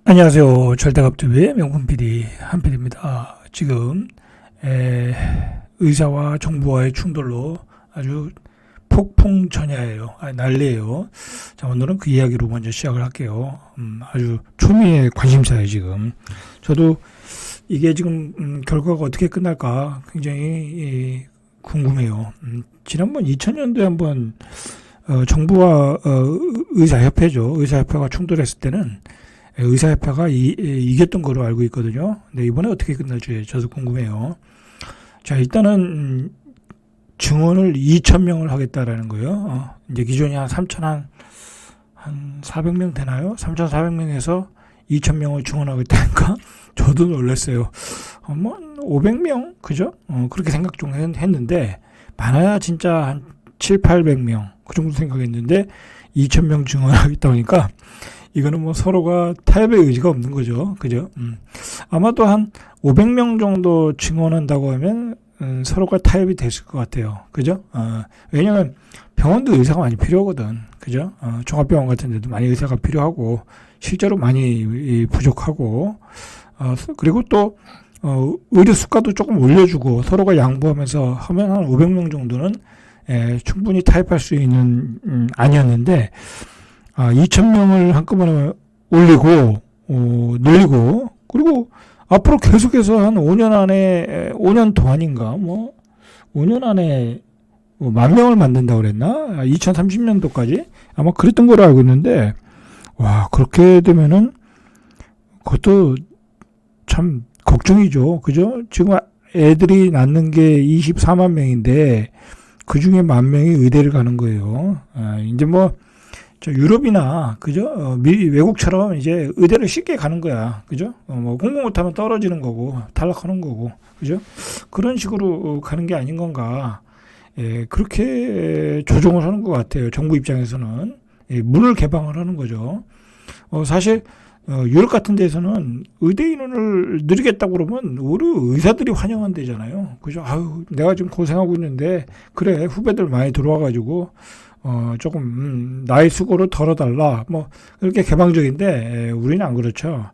안녕하세요. 절대갑TV의 명품 PD 한PD입니다. 지금 의사와 정부와의 충돌로 아주 폭풍전야예요. 난리예요. 자, 오늘은 그 이야기로 먼저 시작을 할게요. 아주 초미의 관심사예요. 지금 저도 이게 지금 결과가 어떻게 끝날까 굉장히 궁금해요. 지난번 2000년도에 한번 정부와 의사협회죠. 의사협회가 충돌했을 때는 의사협회가 이겼던 거로 알고 있거든요. 근데 이번에 어떻게 끝날지 저도 궁금해요. 자, 일단은 증원을 2,000명을 하겠다라는 거예요. 이제 기존이 한 400명 되나요? 3,400명에서 2,000명을 증원하겠다니까 저도 놀랐어요. 뭐 500명 그죠? 그렇게 생각 좀 했는데 많아야 진짜 한 7, 800명 그 정도 생각했는데 2,000명 증원하겠다 보니까 이거는 뭐 서로가 타협의 의지가 없는 거죠. 그죠? 아마도 한 500명 정도 증원한다고 하면 서로가 타협이 됐을 것 같아요. 그죠? 왜냐면 병원도 의사가 많이 필요하거든. 그죠? 종합병원 같은 데도 많이 의사가 필요하고 실제로 많이 부족하고 그리고 또 의료 수가도 조금 올려주고 서로가 양보하면서 하면 한 500명 정도는 충분히 타협할 수 있는 아니었는데 2,000명을 한꺼번에 올리고 늘리고 그리고 앞으로 계속해서 한 5년 안에 5년 동안인가 뭐 5년 안에 뭐 10,000명을 만든다고 그랬나? 2030년도까지 아마 그랬던 걸로 알고 있는데 와 그렇게 되면은 그것도 참 걱정이죠. 그죠? 지금 애들이 낳는 게 24만 명인데 그 중에 10,000명이 의대를 가는 거예요. 이제 뭐 유럽이나 그죠? 외국처럼 이제 의대를 쉽게 가는 거야. 그죠? 뭐 공부 못하면 떨어지는 거고 탈락하는 거고 그죠? 그런 식으로 가는 게 아닌 건가? 그렇게 조정을 하는 것 같아요. 정부 입장에서는 문을 개방을 하는 거죠. 사실 유럽 같은 데서는 의대인을 늘리겠다고 그러면 오히려 의사들이 환영한대잖아요. 그죠? 아유, 내가 지금 고생하고 있는데 그래 후배들 많이 들어와가지고 조금 나의 수고를 덜어달라 뭐 그렇게 개방적인데 우리는 안 그렇죠.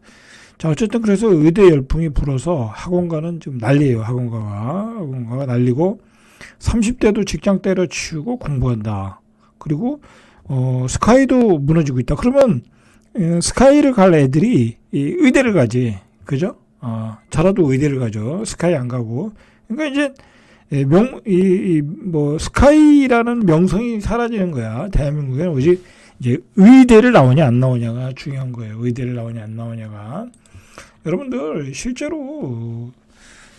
자 어쨌든 그래서 의대 열풍이 불어서 학원가는 지금 난리예요. 학원가가 난리고 30대도 직장 때려치우고 공부한다. 그리고 스카이도 무너지고 있다. 그러면 스카이를 갈 애들이 의대를 가지. 그죠? 저라도 의대를 가죠. 스카이 안 가고. 그러니까 이제 스카이라는 명성이 사라지는 거야. 대한민국에는 오직 이제 의대를 나오냐 안 나오냐가 중요한 거예요. 의대를 나오냐 안 나오냐가. 여러분들 실제로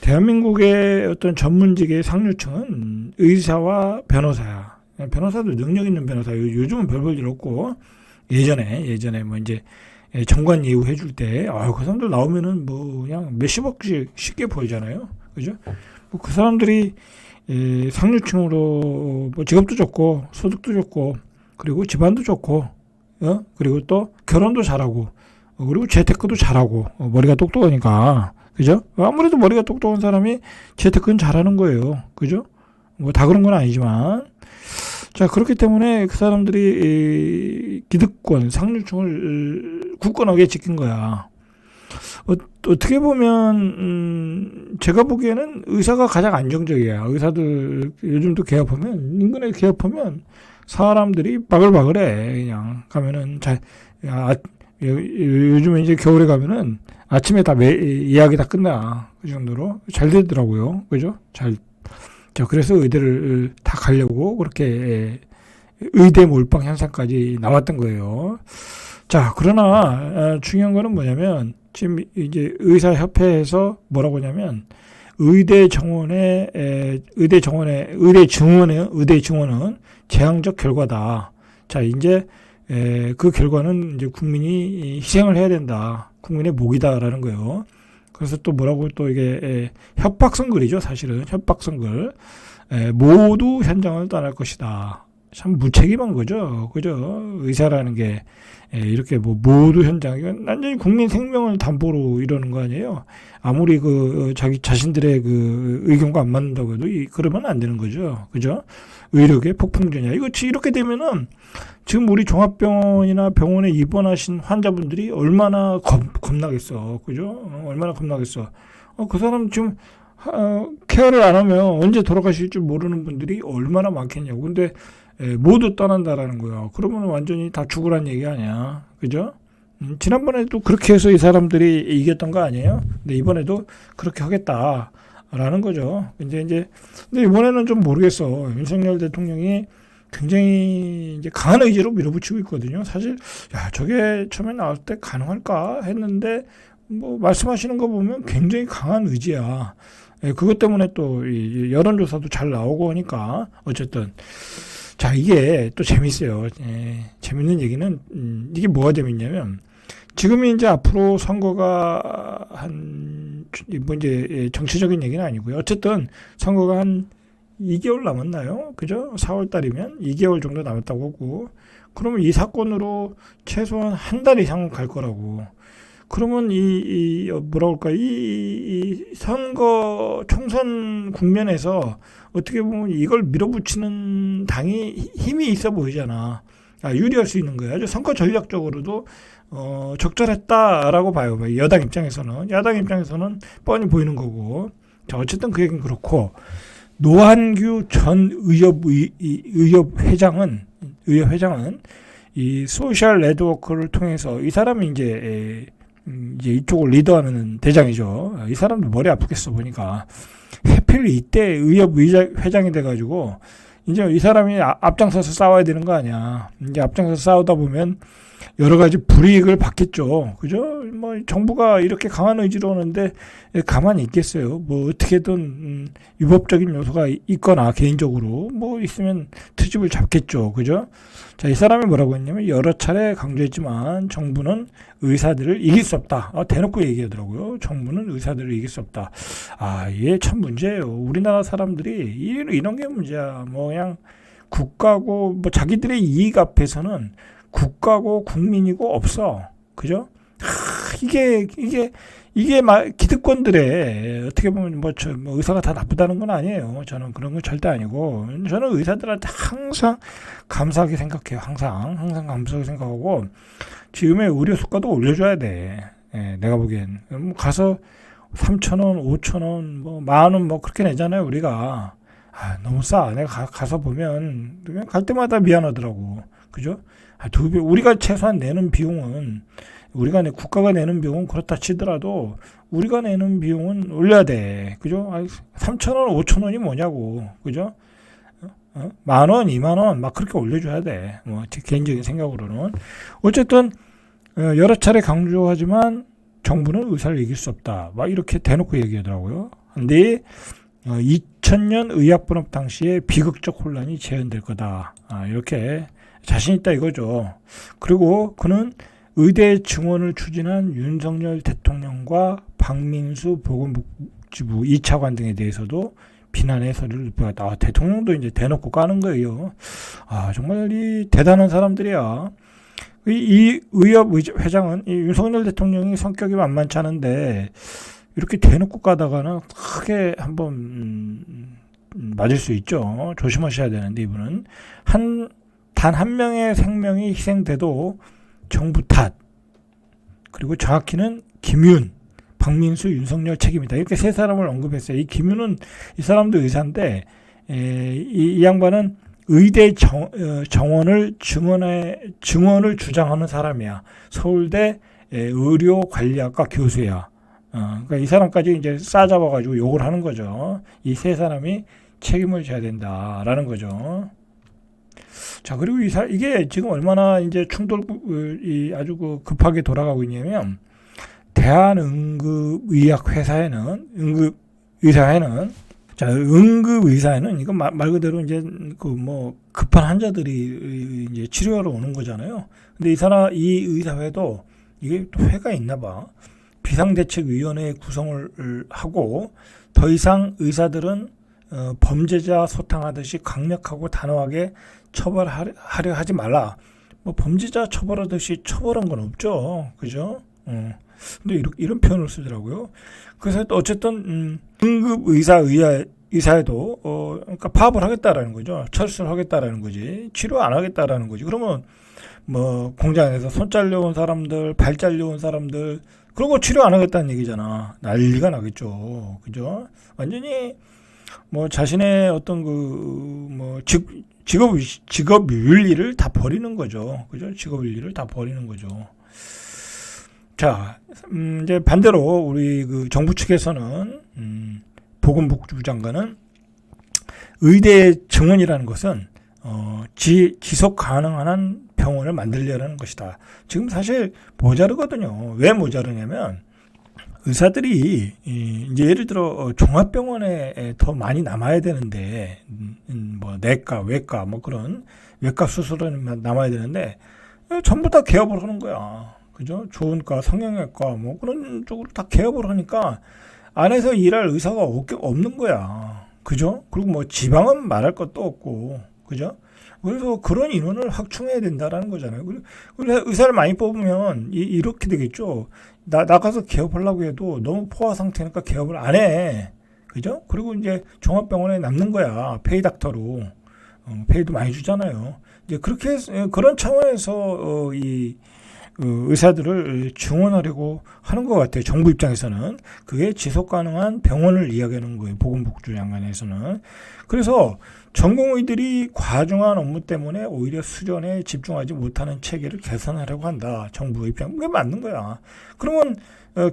대한민국의 어떤 전문직의 상류층은 의사와 변호사야. 변호사도 능력 있는 변호사. 요즘은 별볼 일 없고 예전에 뭐 이제 정관 예우 해줄 때 그 사람들 나오면은 뭐 그냥 몇십억씩 쉽게 보이잖아요. 그죠? 뭐 그 사람들이 상류층으로 뭐 직업도 좋고 소득도 좋고 그리고 집안도 좋고 그리고 또 결혼도 잘하고 그리고 재테크도 잘하고 머리가 똑똑하니까 그죠? 아무래도 머리가 똑똑한 사람이 재테크는 잘하는 거예요. 그죠? 뭐 다 그런 건 아니지만 자 그렇기 때문에 그 사람들이 기득권 상류층을 굳건하게 지킨 거야. 어떻게 보면 제가 보기에는 의사가 가장 안정적이야. 의사들 요즘도 개업하면 인근에 개업하면 사람들이 바글바글해. 그냥 가면은 요즘에 이제 겨울에 가면은 아침에 다 예약이 다 끝나. 그 정도로 잘 되더라고요. 그죠? 자 그래서 의대를 다 가려고 그렇게 의대 몰빵 현상까지 나왔던 거예요. 자 그러나 중요한 거는 뭐냐면 지금 이제 의사협회에서 뭐라고 하냐면 의대 증원은 재앙적 결과다. 자 이제 그 결과는 이제 국민이 희생을 해야 된다. 국민의 목이다라는 거예요. 그래서 또 뭐라고 또 이게 협박선글이죠. 사실은 협박선글. 모두 현장을 떠날 것이다. 참 무책임한 거죠. 그죠? 의사라는 게 이렇게 뭐 모두 현장 이건 완전히 국민 생명을 담보로 이러는 거 아니에요. 아무리 자기 자신들의 그 의견과 안 맞는다고 해도 그러면 안 되는 거죠. 그죠? 의료계 폭풍전야. 이렇게 되면은 지금 우리 종합병원이나 병원에 입원하신 환자분들이 얼마나 겁나겠어. 그죠? 얼마나 겁나겠어. 그 사람 지금 케어를 안 하면 언제 돌아가실 줄 모르는 분들이 얼마나 많겠냐고. 근데 모두 떠난다라는 거야. 그러면 완전히 다 죽으란 얘기 아니야. 그죠? 지난번에도 그렇게 해서 이 사람들이 이겼던 거 아니에요? 근데 이번에도 그렇게 하겠다라는 거죠. 근데 이번에는 좀 모르겠어. 윤석열 대통령이 굉장히 이제 강한 의지로 밀어붙이고 있거든요. 사실, 저게 처음에 나올 때 가능할까 했는데, 말씀하시는 거 보면 굉장히 강한 의지야. 그것 때문에 또 이 여론조사도 잘 나오고 하니까, 어쨌든. 자, 이게 또 재밌어요. 재밌는 얘기는, 이게 뭐가 재밌냐면, 지금이 이제 앞으로 선거가 이제 정치적인 얘기는 아니고요. 어쨌든 선거가 한 2개월 남았나요? 그죠? 4월 달이면 2개월 정도 남았다고 하고, 그러면 이 사건으로 최소한 한 달 이상은 갈 거라고. 그러면 이 선거 총선 국면에서 어떻게 보면 이걸 밀어붙이는 당이 힘이 있어 보이잖아. 유리할 수 있는 거예요. 아주 선거 전략적으로도 적절했다라고 봐요. 여당 입장에서는. 야당 입장에서는 뻔히 보이는 거고. 자, 어쨌든 그 얘기는 그렇고, 노한규 전 의협 회장은 이 소셜 네트워크를 통해서 이 사람이 이제 이쪽을 리더하는 대장이죠. 이 사람도 머리 아프겠어 보니까. 해필 이때 의협 회장이 돼가지고 이제 이 사람이 앞장서서 싸워야 되는 거 아니야. 이제 앞장서서 싸우다 보면 여러 가지 불이익을 받겠죠. 그죠? 정부가 이렇게 강한 의지로 오는데 가만히 있겠어요. 어떻게든 위법적인 요소가 있거나 개인적으로 있으면 트집을 잡겠죠. 그죠? 자, 이 사람이 뭐라고 했냐면 여러 차례 강조했지만 정부는 의사들을 이길 수 없다. 대놓고 얘기하더라고요. 정부는 의사들을 이길 수 없다. 이게 참 문제예요. 우리나라 사람들이 이런 게 문제야. 그냥 국가고 자기들의 이익 앞에서는 국가고 국민이고 없어. 그죠? 이게 기득권들의 어떻게 보면 의사가 다 나쁘다는 건 아니에요. 저는 그런 건 절대 아니고, 저는 의사들한테 항상 감사하게 생각해요. 항상 감사하게 생각하고, 지금의 의료 수가도 올려줘야 돼. 내가 보기엔. 가서 3,000원, 5,000원, 10,000원 그렇게 내잖아요, 우리가. 너무 싸. 내가 가서 보면 그냥 갈 때마다 미안하더라고. 그죠? 2배, 우리가 최소한 내는 비용은, 국가가 내는 비용은 그렇다 치더라도, 우리가 내는 비용은 올려야 돼. 그죠? 3,000원, 5,000원이 뭐냐고. 그죠? 10,000원, 20,000원, 그렇게 올려줘야 돼. 제 개인적인 생각으로는. 어쨌든, 여러 차례 강조하지만, 정부는 의사를 이길 수 없다. 이렇게 대놓고 얘기하더라고요. 근데, 2000년 의약분업 당시에 비극적 혼란이 재현될 거다. 이렇게 자신 있다 이거죠. 그리고 그는 의대 증원을 추진한 윤석열 대통령과 박민수 보건복지부 2차관 등에 대해서도 비난의 소리를 높여갔다. 대통령도 이제 대놓고 까는 거예요. 정말 이 대단한 사람들이야. 이 의협 회장은 이 윤석열 대통령이 성격이 만만치 않은데 이렇게 대놓고 까다가는 크게 한번 맞을 수 있죠. 조심하셔야 되는데 이분은 단 한 명의 생명이 희생돼도 정부 탓, 그리고 정확히는 김윤, 박민수, 윤석열 책임이다. 이렇게 세 사람을 언급했어요. 이 김윤은 이 사람도 의사인데 이 양반은 의대 증원을 주장하는 사람이야. 서울대 의료관리학과 교수야. 그러니까 이 사람까지 이제 싸잡아가지고 욕을 하는 거죠. 이 세 사람이 책임을 져야 된다라는 거죠. 자, 그리고 이게 지금 얼마나 이제 충돌이 아주 급하게 돌아가고 있냐면, 대한응급의학회사에는, 응급의사에는, 이거 말 그대로 이제 급한 환자들이 이제 치료하러 오는 거잖아요. 근데 이 의사회도 이게 또 회가 있나 봐. 비상대책위원회 구성을 하고, 더 이상 의사들은 범죄자 소탕하듯이 강력하고 단호하게 처벌하려 하지 말라. 범죄자 처벌하듯이 처벌한 건 없죠. 그죠? 근데 이런 표현을 쓰더라고요. 그래서 어쨌든 응급의사 의사도 그러니까 파업을 하겠다라는 거죠. 철수를 하겠다라는 거지. 치료 안 하겠다라는 거지. 그러면 뭐 공장에서 손 잘려온 사람들, 발 잘려온 사람들 그러고 치료 안 하겠다는 얘기잖아. 난리가 나겠죠. 그죠? 완전히 뭐 자신의 어떤 직업 윤리를 다 버리는 거죠. 그죠? 직업 윤리를 다 버리는 거죠. 자, 이제 반대로 우리 그 정부 측에서는 보건복지부 장관은 의대 증원이라는 것은 지속 가능한 병원을 만들려는 것이다. 지금 사실 모자르거든요. 왜 모자르냐면 의사들이 이제 예를 들어 종합병원에 더 많이 남아야 되는데 뭐 내과, 외과 뭐 그런 외과 수술은 남아야 되는데 전부 다 개업을 하는 거야. 그죠? 좋은과, 성형외과 뭐 그런 쪽으로 다 개업을 하니까 안에서 일할 의사가 없는 거야. 그죠? 그리고 뭐 지방은 말할 것도 없고, 그죠? 그래서 그런 인원을 확충해야 된다라는 거잖아요. 그래서 의사를 많이 뽑으면 이렇게 되겠죠. 나가서 개업하려고 해도 너무 포화 상태니까 개업을 안 해. 그죠? 그리고 이제 종합병원에 남는 거야. 페이닥터로. 페이도 많이 주잖아요. 이제 그렇게 그런 차원에서 의사들을 증원하려고 하는 것 같아요. 정부 입장에서는. 그게 지속 가능한 병원을 이야기하는 거예요. 보건복지부 장관에서는. 그래서 전공의들이 과중한 업무 때문에 오히려 수련에 집중하지 못하는 체계를 개선하려고 한다. 정부 입장. 그게 맞는 거야. 그러면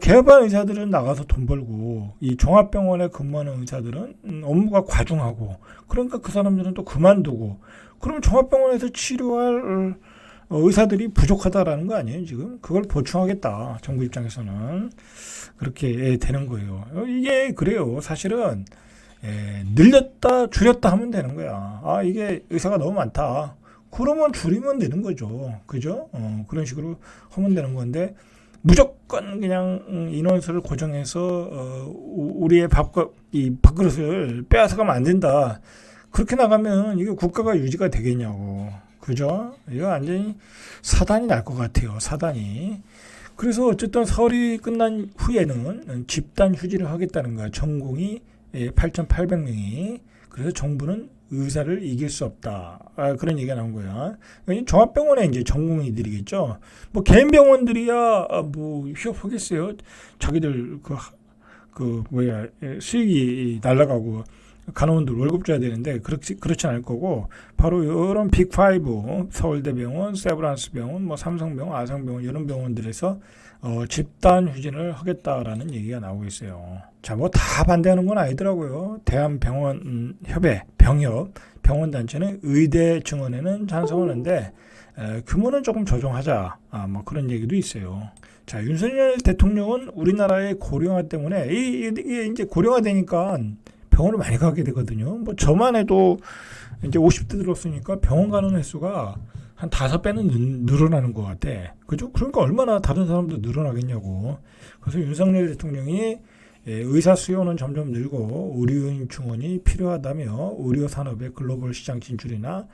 개업한 의사들은 나가서 돈 벌고 이 종합병원에 근무하는 의사들은 업무가 과중하고 그러니까 그 사람들은 또 그만두고 그러면 종합병원에서 치료할 의사들이 부족하다라는 거 아니에요, 지금? 그걸 보충하겠다. 정부 입장에서는. 그렇게 되는 거예요. 이게 그래요. 사실은, 늘렸다, 줄였다 하면 되는 거야. 아, 이게 의사가 너무 많다. 그러면 줄이면 되는 거죠. 그죠? 그런 식으로 하면 되는 건데, 무조건 그냥 인원수를 고정해서, 우리의 밥그릇을 빼앗아가면 안 된다. 그렇게 나가면 이게 국가가 유지가 되겠냐고. 그죠? 이거 완전히 사단이 날 것 같아요. 사단이. 그래서 어쨌든 설이 끝난 후에는 집단 휴직을 하겠다는 거야. 전공이 8,800명이. 그래서 정부는 의사를 이길 수 없다. 그런 얘기가 나온 거야. 종합병원에 이제 전공의들이겠죠. 뭐 개인 병원들이야 뭐 휴업하겠어요. 자기들 수익이 날아가고. 간호원들 월급 줘야 되는데 그렇지 않을 거고 바로 이런 빅5 서울대병원, 세브란스병원, 뭐 삼성병원, 아성병원 이런 병원들에서 집단 휴진을 하겠다라는 얘기가 나오고 있어요. 자, 뭐 다 반대하는 건 아니더라고요. 대한병원협회 병협 병원단체는 의대 증원에는 찬성하는데 규모는 조금 조정하자. 뭐 그런 얘기도 있어요. 자, 윤석열 대통령은 우리나라의 고령화 때문에 이게 이제 고령화 되니까 병원을 많이 가게 되거든요. 뭐 저만 해도 이제 50대 들었으니까 병원 가는 횟수가 한 5배는 늘어나는 것 같아. 그죠? 그러니까 얼마나 다른 사람도 늘어나겠냐고. 그래서 윤석열 대통령이 의사 수요는 점점 늘고 의료인 증원이 필요하다며 의료 산업의 글로벌 시장 진출이나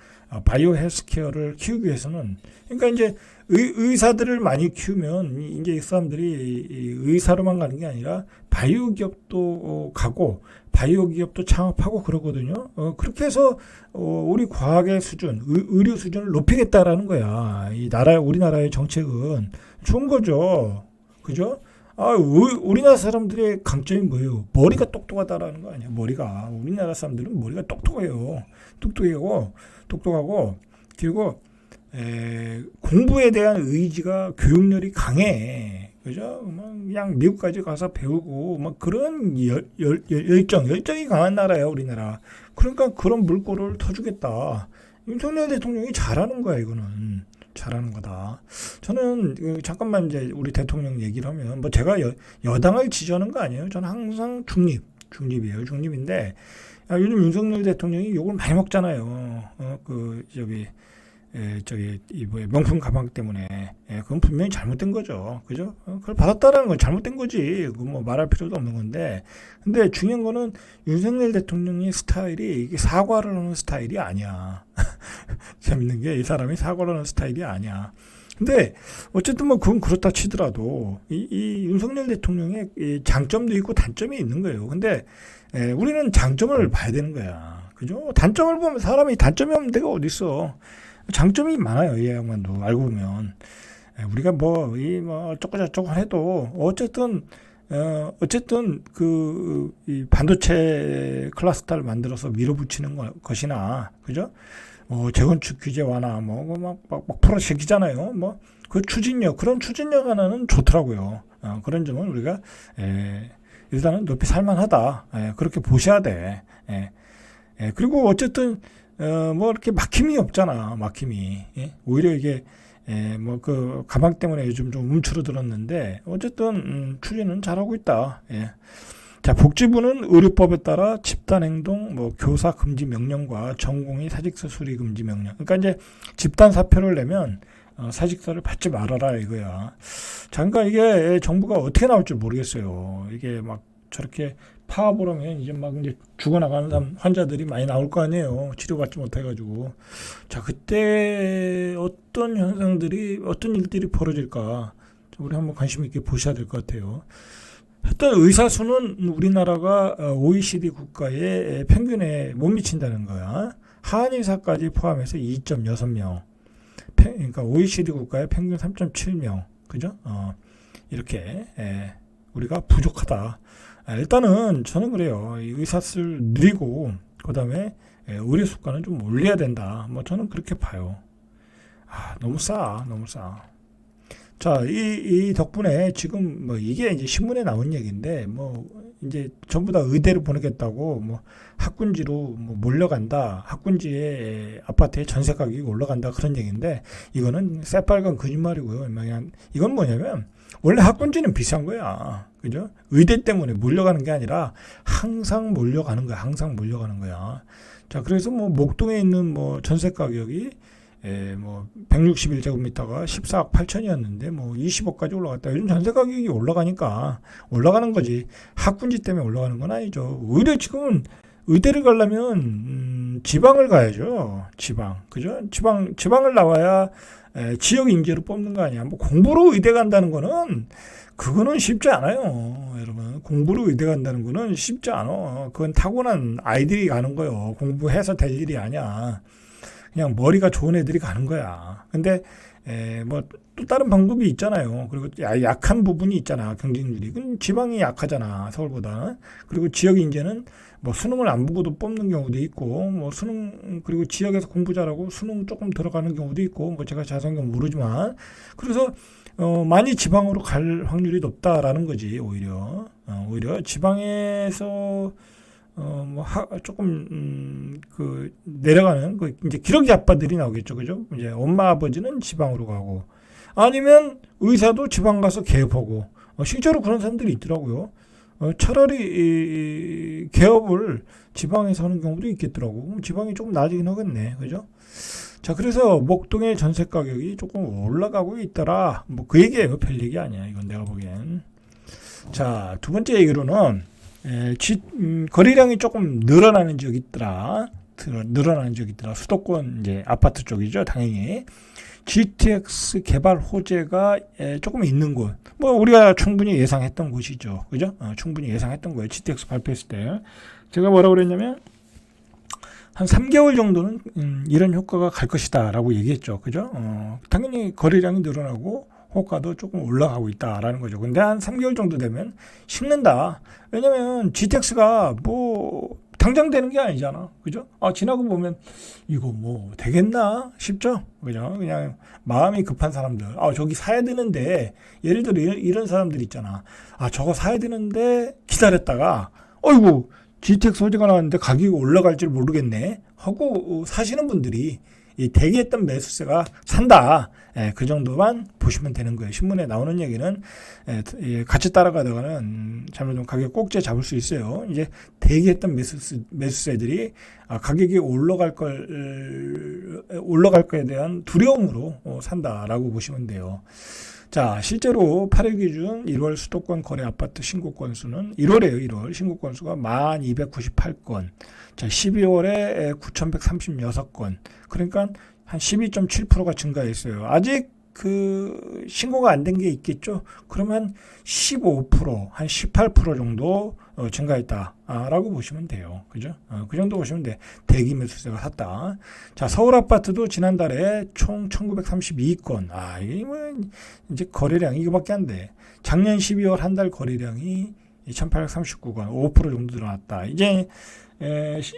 바이오 헬스케어를 키우기 위해서는 그러니까 이제 의사들을 많이 키우면 이제 이 사람들이 의사로만 가는 게 아니라 바이오 기업도 가고 바이오 기업도 창업하고 그러거든요. 그렇게 해서 우리 과학의 수준, 의료 수준을 높이겠다라는 거야. 우리나라의 정책은 좋은 거죠. 그죠? 우리나라 사람들의 강점이 뭐예요? 머리가 똑똑하다라는 거 아니야. 우리나라 사람들은 머리가 똑똑하고 그리고 공부에 대한 의지가 교육열이 강해. 그죠? 그냥 미국까지 가서 배우고 막 그런 열정이 강한 나라야, 우리나라. 그러니까 그런 물꼬를 터주겠다. 윤석열 대통령이 잘하는 거야, 이거는. 잘하는 거다. 저는 잠깐만 이제 우리 대통령 얘기를 하면 뭐 제가 여당을 지지하는 거 아니에요. 저는 항상 중립이에요. 중립인데 요즘 윤석열 대통령이 욕을 많이 먹잖아요. 명품 가방 때문에. 그건 분명히 잘못된 거죠. 그죠? 그걸 받았다라는 건 잘못된 거지. 그거 뭐 말할 필요도 없는 건데. 근데 중요한 거는 윤석열 대통령의 스타일이 이게 사과를 하는 스타일이 아니야. 재밌는 게 이 사람이 사과를 하는 스타일이 아니야. 근데 어쨌든 뭐 그건 그렇다 치더라도 이 윤석열 대통령의 이 장점도 있고 단점이 있는 거예요. 근데 우리는 장점을 봐야 되는 거야. 그죠? 단점을 보면 사람이 단점이 없는 데가 어디 있어. 장점이 많아요. 이 양반도 알고 보면. 우리가 뭐 어쩌고저쩌고 해도 어쨌든 이 반도체 클러스터를 만들어서 밀어붙이는 것이나, 그죠? 재건축 규제 완화, 막 풀어제기잖아요. 그런 추진력 하나는 좋더라고요. 그런 점은 우리가, 일단은 높이 살만하다. 그렇게 보셔야 돼. 그리고 어쨌든, 이렇게 막힘이 없잖아. 막힘이. 오히려 이게, 가방 때문에 요즘 좀 움츠러들었는데, 어쨌든, 추진은 잘하고 있다. 자, 복지부는 의료법에 따라 집단행동, 교사 금지 명령과 전공의 사직서 수리 금지 명령. 그러니까 이제 집단 사표를 내면 사직서를 받지 말아라 이거야. 자, 그러니까 이게 정부가 어떻게 나올 줄 모르겠어요. 이게 막 저렇게 파업을 하면 이제 죽어나가는 환자들이 많이 나올 거 아니에요. 치료받지 못해가지고. 자, 그때 어떤 일들이 벌어질까. 우리 한번 관심 있게 보셔야 될 것 같아요. 일단 의사 수는 우리나라가 OECD 국가의 평균에 못 미친다는 거야. 한의사까지 포함해서 2.6명. 그러니까 OECD 국가의 평균 3.7명. 그죠? 이렇게 우리가 부족하다. 일단은 저는 그래요. 의사 수를 늘리고 그다음에 의료 수가는 좀 올려야 된다. 저는 그렇게 봐요. 너무 싸. 자, 이 덕분에 지금 이게 이제 신문에 나온 얘기인데 이제 전부 다 의대를 보내겠다고 학군지로 몰려간다. 학군지에 아파트의 전세 가격이 올라간다 그런 얘기인데 이거는 새빨간 거짓말이고요. 이건 뭐냐면 원래 학군지는 비싼 거야. 그죠? 의대 때문에 몰려가는 게 아니라 항상 몰려가는 거야. 자, 그래서 목동에 있는 전세 가격이 161제곱미터가 14억 8천이었는데 20억까지 올라갔다. 요즘 전세 가격이 올라가니까 올라가는 거지. 학군지 때문에 올라가는 건 아니죠. 오히려 지금은 의대를 가려면 지방을 가야죠. 그죠? 지방을 나와야 지역 인재로 뽑는 거 아니야. 공부로 의대 간다는 거는 그거는 쉽지 않아요. 여러분, 공부로 의대 간다는 거는 쉽지 않아. 그건 타고난 아이들이 가는 거예요. 공부해서 될 일이 아니야. 그냥 머리가 좋은 애들이 가는 거야. 근데 또 다른 방법이 있잖아요. 그리고 약한 부분이 있잖아. 경쟁률이. 그건 지방이 약하잖아. 서울보다. 그리고 지역 인재는 수능을 안 보고도 뽑는 경우도 있고 그리고 지역에서 공부 잘하고 수능 조금 들어가는 경우도 있고 제가 자세한 건 모르지만 그래서 많이 지방으로 갈 확률이 높다라는 거지. 오히려 지방에서 조금 내려가는 이제 기러기 아빠들이 나오겠죠, 그죠? 이제 엄마 아버지는 지방으로 가고 아니면 의사도 지방 가서 개업하고 실제로 그런 사람들이 있더라고요. 차라리 이 개업을 지방에서 하는 경우도 있겠더라고. 지방이 조금 나아지긴 하겠네, 그죠? 자, 그래서 목동의 전세 가격이 조금 올라가고 있더라. 그 얘기예요, 별 얘기 아니야. 이건 내가 보기엔. 자, 두 번째 얘기로는 거래량이 조금 늘어나는 지역이 있더라. 수도권 이제 아파트 쪽이죠, 당연히. GTX 개발 호재가 조금 있는 곳. 우리가 충분히 예상했던 곳이죠, 그죠? 충분히 예상했던 거예요. GTX 발표했을 때 제가 뭐라고 그랬냐면 한 3개월 정도는 이런 효과가 갈 것이다라고 얘기했죠, 그죠? 당연히 거래량이 늘어나고 호가도 조금 올라가고 있다라는 거죠. 근데 한 3개월 정도 되면 식는다. 왜냐면 GTX가 당장 되는 게 아니잖아. 그죠? 지나고 보면 이거 되겠나 싶죠? 그죠? 그냥 마음이 급한 사람들. 저기 사야 되는데 예를 들어 이런 사람들 있잖아. 저거 사야 되는데 기다렸다가 어이구 GTX 호재가 나왔는데 가격이 올라갈 줄 모르겠네 하고 사시는 분들이 이 대기했던 매수세가 산다. 그 정도만 보시면 되는 거예요. 신문에 나오는 얘기는 같이 따라가다가는 잘못하면 가격 꼭지에 잡을 수 있어요. 이제 대기했던 매수세들이 가격이 올라갈 거에 대한 두려움으로 산다라고 보시면 돼요. 자, 실제로 8일 기준 1월 수도권 거래 아파트 신고 건수는 1월 신고 건수가 1298건. 자, 12월에 9136건. 그러니까 한 12.7%가 증가했어요. 아직 그 신고가 안 된 게 있겠죠. 그러면 15%, 한 18% 정도 증가했다라고 보시면 돼요. 그죠? 그 정도 보시면 돼. 대기 매수세가 샀다. 자, 서울 아파트도 지난달에 총 1932건. 이게 뭐 이제 거래량이 이거밖에 안 돼. 작년 12월 한 달 거래량이 1839건, 5% 정도 늘어났다. 이제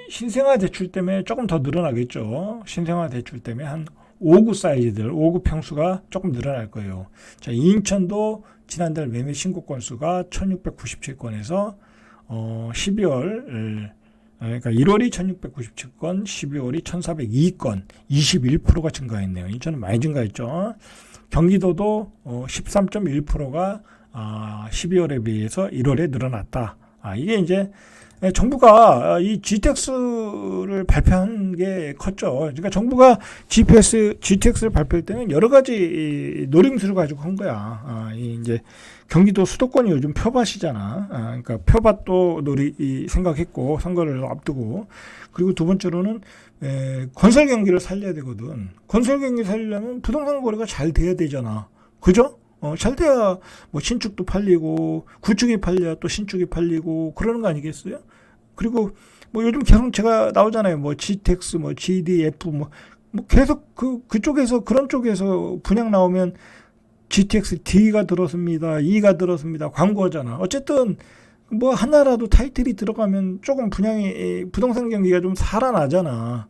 신생아 대출 때문에 조금 더 늘어나겠죠. 신생아 대출 때문에 한 5구 사이즈들, 5구 평수가 조금 늘어날 거예요. 자, 인천도 지난달 매매 신고 건수가 1697건에서 12월 그러니까 1월이 1697건, 12월이 1402건, 21%가 증가했네요. 인천은 많이 증가했죠. 경기도도 13.1%가 12월에 비해서 1월에 늘어났다. 이게 이제 정부가 이 GTX를 발표한 게 컸죠. 그러니까 정부가 GTX를 발표할 때는 여러 가지 노림수를 가지고 한 거야. 이제 경기도 수도권이 요즘 표밭이잖아. 그러니까 표밭도 생각했고 선거를 앞두고, 그리고 두 번째로는 건설 경기를 살려야 되거든. 건설 경기 살리려면 부동산 거래가 잘 돼야 되잖아. 그죠? 잘 돼야 뭐 신축도 팔리고 구축이 팔려야 또 신축이 팔리고 그러는 거 아니겠어요? 그리고 뭐 요즘 계속 제가 나오잖아요. 뭐 GTX, 뭐 GDF, 뭐 계속 그쪽에서 그런 쪽에서 분양 나오면 GTX D가 들었습니다, E가 들었습니다, 광고하잖아. 어쨌든 뭐 하나라도 타이틀이 들어가면 조금 분양이 부동산 경기가 좀 살아나잖아.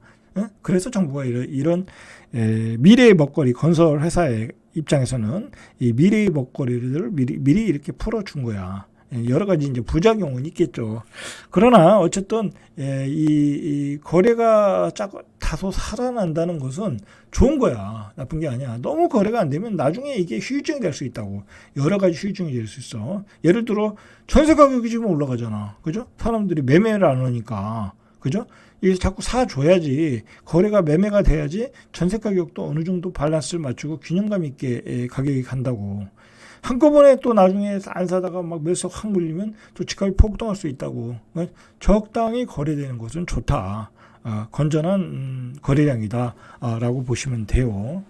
그래서 정부가 이런 미래의 먹거리, 건설 회사의 입장에서는 이 미래의 먹거리를 미리 이렇게 풀어준 거야. 여러 가지 이제 부작용은 있겠죠. 그러나 어쨌든 이 거래가 다소 살아난다는 것은 좋은 거야. 나쁜 게 아니야. 너무 거래가 안 되면 나중에 이게 후유증이 될 수 있다고. 여러 가지 후유증이 될 수 있어. 예를 들어 전세 가격이 지금 올라가잖아. 그죠? 사람들이 매매를 안 하니까. 그죠? 이게 자꾸 사줘야지, 거래가 매매가 돼야지 전세 가격도 어느 정도 밸런스를 맞추고 균형감 있게 가격이 간다고. 한꺼번에 또 나중에 안 사다가 막 매수 확 물리면 또 집값이 폭등할 수 있다고. 적당히 거래되는 것은 좋다. 건전한 거래량이다. 라고 보시면 돼요.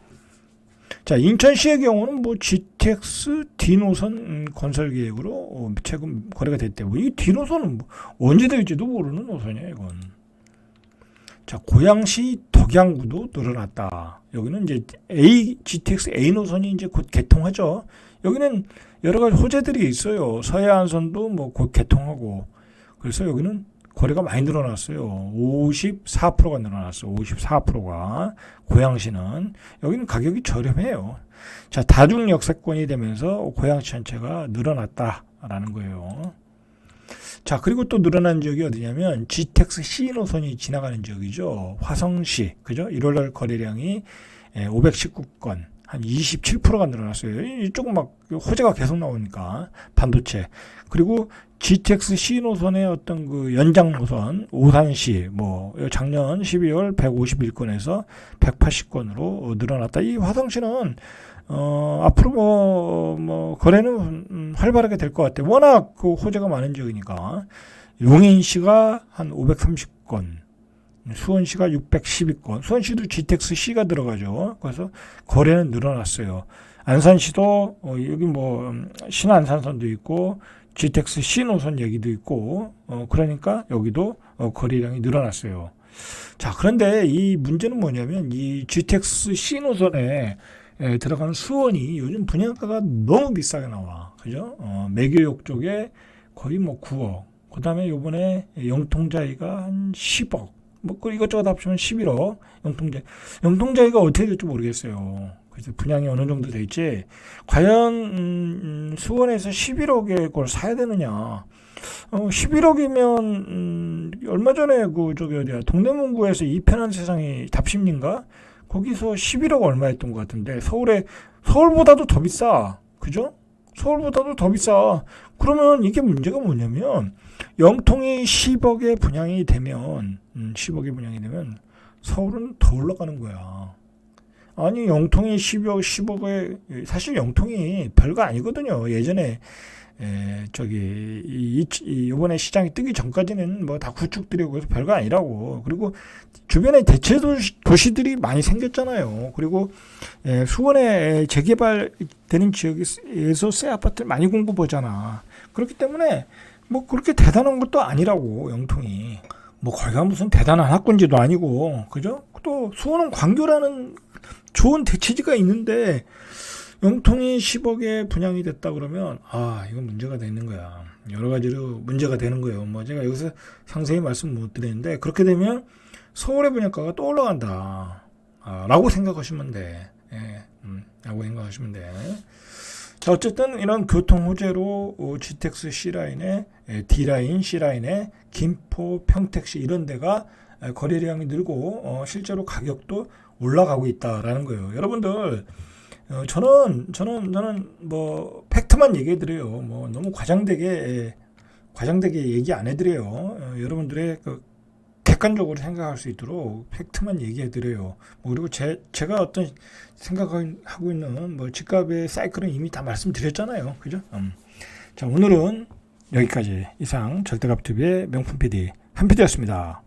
자, 인천시의 경우는 뭐 GTX D노선 건설 계획으로 최근 거래가 됐대요. 이 D노선은 뭐 언제 될지도 모르는 노선이야, 이건. 자, 고양시 덕양구도 늘어났다. 여기는 이제 GTX A 노선이 이제 곧 개통하죠. 여기는 여러 가지 호재들이 있어요. 서해안선도 뭐 곧 개통하고. 그래서 여기는 거래가 많이 늘어났어요. 54%가 늘어났어요. 54%가. 고양시는. 여기는 가격이 저렴해요. 자, 다중 역세권이 되면서 고양시 전체가 늘어났다라는 거예요. 자, 그리고 또 늘어난 지역이 어디냐면 GTX C 노선이 지나가는 지역이죠. 화성시. 그죠? 1월달 거래량이 519건. 한 27%가 늘어났어요. 이쪽은 막 호재가 계속 나오니까, 반도체. 그리고 GTX C 노선의 어떤 그 연장 노선, 오산시, 뭐 작년 12월 151건에서 180건으로 늘어났다. 이 화성시는 앞으로 뭐 거래는 활발하게 될 것 같아요. 워낙 그 호재가 많은 지역이니까. 용인시가 한 530건. 수원시가 612건. 수원시도 GTX C가 들어가죠. 그래서 거래는 늘어났어요. 안산시도 여기 뭐 신안산선도 있고 GTX C 노선 얘기도 있고 그러니까 여기도 거래량이 늘어났어요. 자, 그런데 이 문제는 뭐냐면 이 GTX C 노선에 들어가는 수원이 요즘 분양가가 너무 비싸게 나와. 그죠? 매교역 쪽에 거의 뭐 9억. 그 다음에 요번에 영통자이가 한 10억. 뭐 이것저것 합치면 11억. 영통자이가 어떻게 될지 모르겠어요. 그래서 분양이 어느 정도 될지. 과연 수원에서 11억에 그걸 사야 되느냐. 11억이면 얼마 전에 저기 어디야, 동대문구에서 이편한 세상이 답심리인가? 거기서 11억 얼마 했던 것 같은데, 서울보다도 더 비싸. 그죠? 서울보다도 더 비싸. 그러면 이게 문제가 뭐냐면, 영통이 10억에 분양이 되면 서울은 더 올라가는 거야. 아니, 영통이 10억에, 사실 영통이 별거 아니거든요. 예전에 이번에 시장이 뜨기 전까지는 뭐 다 구축들이고 그래서 별거 아니라고. 그리고 주변에 대체 도시들이 많이 생겼잖아요. 그리고 수원에 재개발되는 지역에서 새 아파트를 많이 공급하잖아. 그렇기 때문에 뭐 그렇게 대단한 것도 아니라고. 영통이 뭐 거기가 무슨 대단한 학군지도 아니고, 그죠? 또 수원은 광교라는 좋은 대체지가 있는데 영통이 10억에 분양이 됐다 그러면 이건 문제가 되는 거야. 여러 가지로 문제가 되는 거예요. 뭐 제가 여기서 상세히 말씀 못 드리는데, 그렇게 되면 서울의 분양가가 또 올라간다 라고 생각하시면 돼. 라고 생각하시면 돼. 자, 어쨌든 이런 교통 호재로 GTX C라인에 D라인, C라인에 김포, 평택시 이런 데가 거래량이 늘고 실제로 가격도 올라가고 있다라는 거예요. 여러분들, 저는 뭐 팩트만 얘기해 드려요. 뭐 너무 과장되게 얘기 안 해드려요. 여러분들의 그 객관적으로 생각할 수 있도록 팩트만 얘기해 드려요. 뭐 그리고 제가 어떤 생각하고 있는 뭐 집값의 사이클은 이미 다 말씀드렸잖아요. 그죠? 자, 오늘은 여기까지. 이상 절대값TV의 명품 PD 한 PD였습니다.